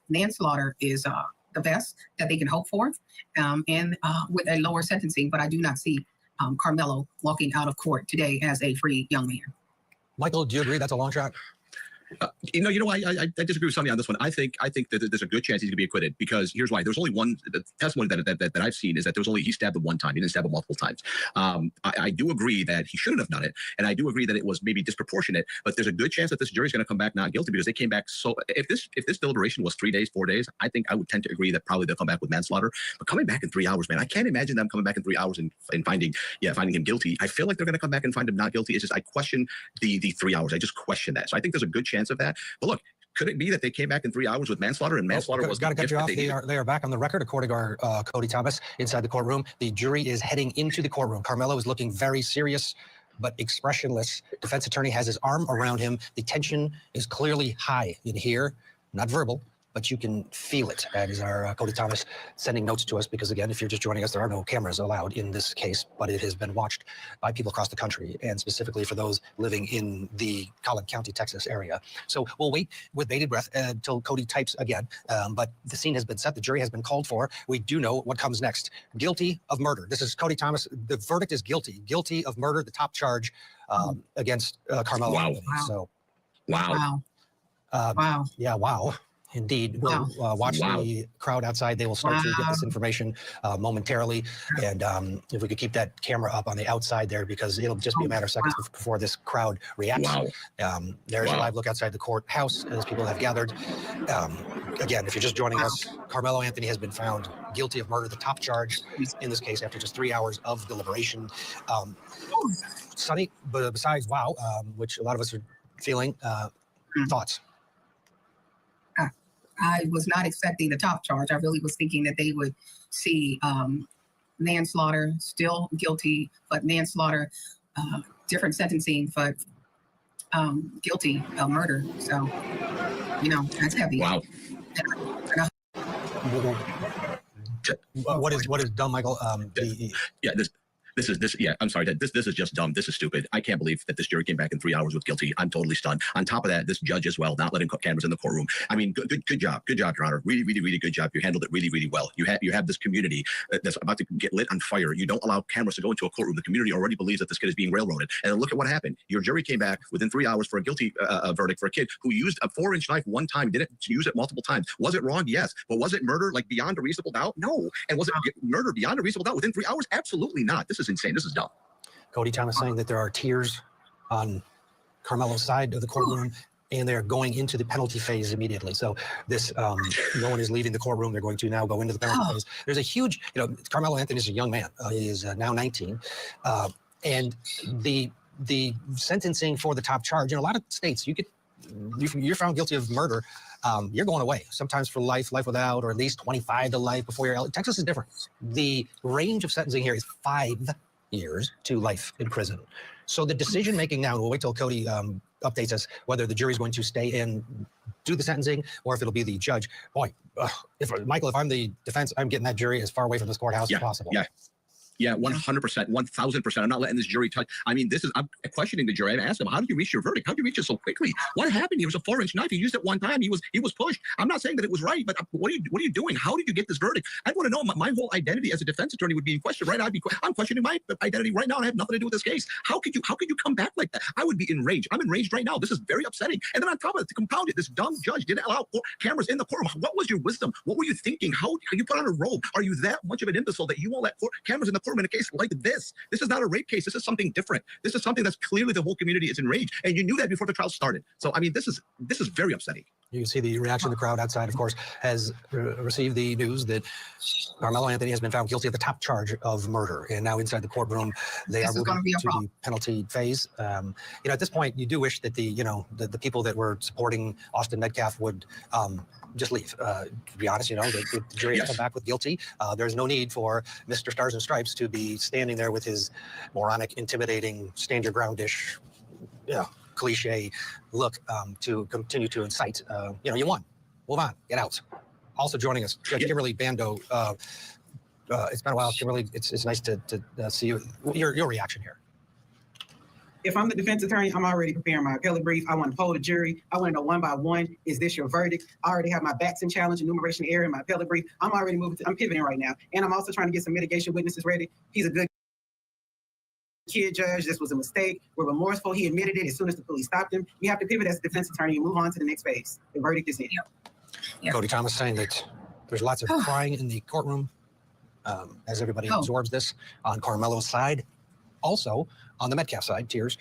manslaughter is the best that they can hope for, and with a lower sentencing. But I do not see Karmelo walking out of court today as a free young man. Michael, do you agree that's a long shot? I disagree with Sonny on this one. I think that there's a good chance he's going to be acquitted, because here's why. There's only one testimony that I've seen is that he stabbed him one time. He didn't stab him multiple times. I do agree that he shouldn't have done it, and I do agree that it was maybe disproportionate. But there's a good chance that this jury's going to come back not guilty, because they came back so. If this deliberation was 3 days, 4 days, I think I would tend to agree that probably they'll come back with manslaughter. But coming back in 3 hours, man, I can't imagine them coming back in 3 hours and finding him guilty. I feel like they're going to come back and find him not guilty. It's just I question the 3 hours. I just question that. So I think there's a good chance of that. But look, could it be that they came back in 3 hours with manslaughter, and manslaughter was got to cut you off? They are back on the record, according to our Cody Thomas inside the courtroom. The jury is heading into the courtroom. Karmelo is looking very serious but expressionless. Defense attorney has his arm around him. The tension is clearly high in here, not verbal, but you can feel it. That is our Cody Thomas sending notes to us, because again, if you're just joining us, there are no cameras allowed in this case, but it has been watched by people across the country, and specifically for those living in the Collin County, Texas area. So we'll wait with bated breath until Cody types again, but the scene has been set. The jury has been called for. We do know what comes next. Guilty of murder. This is Cody Thomas. The verdict is guilty. Guilty of murder, the top charge against Karmelo. Wow. Wow. So, Wow. wow. Yeah, wow. Indeed. We'll watch Wow. the crowd outside. They will start to get this information momentarily. And if we could keep that camera up on the outside there, because it'll just be a matter of seconds before this crowd reacts. Wow. There's a live look outside the courthouse as people have gathered. Again, if you're just joining us, Karmelo Anthony has been found guilty of murder, the top charge in this case, after just 3 hours of deliberation. Sonny, but besides wow, which a lot of us are feeling, thoughts? I was not expecting the top charge. I really was thinking that they would see manslaughter, still guilty, but manslaughter, different sentencing, but guilty of murder. So, that's heavy. Wow. What is dumb, Michael? I'm sorry. This is just dumb. This is stupid. I can't believe that this jury came back in 3 hours with guilty. I'm totally stunned. On top of that, this judge as well, not letting cameras in the courtroom. I mean, good job, Your Honor. Really, really, really good job. You handled it really, really well. You have this community that's about to get lit on fire. You don't allow cameras to go into a courtroom. The community already believes that this kid is being railroaded. And then look at what happened. Your jury came back within 3 hours for a guilty verdict for a kid who used a 4-inch knife one time, didn't use it multiple times. Was it wrong? Yes. But was it murder beyond a reasonable doubt? No. And was it murder beyond a reasonable doubt within 3 hours? Absolutely not. This is insane. This is dumb. Cody Thomas saying that there are tears on Karmelo's side of the courtroom, and they're going into the penalty phase immediately. So this, no one is leaving the courtroom. They're going to now go into the penalty phase. There's a huge, Karmelo Anthony is a young man. He is now 19. And the sentencing for the top charge, in a lot of states, you're found guilty of murder, you're going away, sometimes for life without, or at least 25 to life before you're out. Texas is different. The range of sentencing here is 5 years to life in prison. So the decision making now, and we'll wait till Cody updates us whether the jury's going to stay in, do the sentencing, or if it'll be the judge. Boy, if I'm the defense, I'm getting that jury as far away from this courthouse as possible. Yeah, 100%, 1,000%. I'm not letting this jury touch. I mean, I'm questioning the jury. I asked him, how did you reach your verdict? How did you reach it so quickly? What happened? It was a 4-inch knife. He used it one time. He was pushed. I'm not saying that it was right, but what are you doing? How did you get this verdict? I want to know. My whole identity as a defense attorney would be in question, right? I'm questioning my identity right now. I have nothing to do with this case. How could you come back like that? I would be enraged. I'm enraged right now. This is very upsetting. And then on top of it, to compound it, this dumb judge didn't allow cameras in the courtroom. What was your wisdom? What were you thinking? How you put on a robe? Are you that much of an imbecile that you won't let cameras in the courtroom in a case like this? This is not a rape case. This is something different. This is something that's clearly the whole community is enraged, and you knew that before the trial started. So I mean, this is very upsetting. You can see the reaction of the crowd outside, of course, has received the news that Karmelo Anthony has been found guilty of the top charge of murder. And now inside the courtroom, they are moving to the penalty phase. At this point, you do wish that the people that were supporting Austin Metcalf would just leave. To be honest, the jury has come back with guilty. There's no need for Mr. Stars and Stripes to be standing there with his moronic, intimidating, stand your ground-ish, cliche look to continue to incite. You won. Move on. Get out. Also joining us, Judge Kimberly Bando. It's been a while, Kimberly. It's nice to see your reaction here. If I'm the defense attorney, I'm already preparing my appellate brief. I want to poll the jury. I want to know one by one, is this your verdict? I already have my Batson challenge, enumeration error in my appellate brief. I'm already I'm pivoting right now. And I'm also trying to get some mitigation witnesses ready. He's a good kid, judge. This was a mistake. We're remorseful. He admitted it as soon as the police stopped him. You have to pivot as a defense attorney and move on to the next phase. The verdict is in. Yeah. Cody Thomas saying that there's lots of crying in the courtroom as everybody absorbs this on Karmelo's side. Also, on the Metcalf side, tears.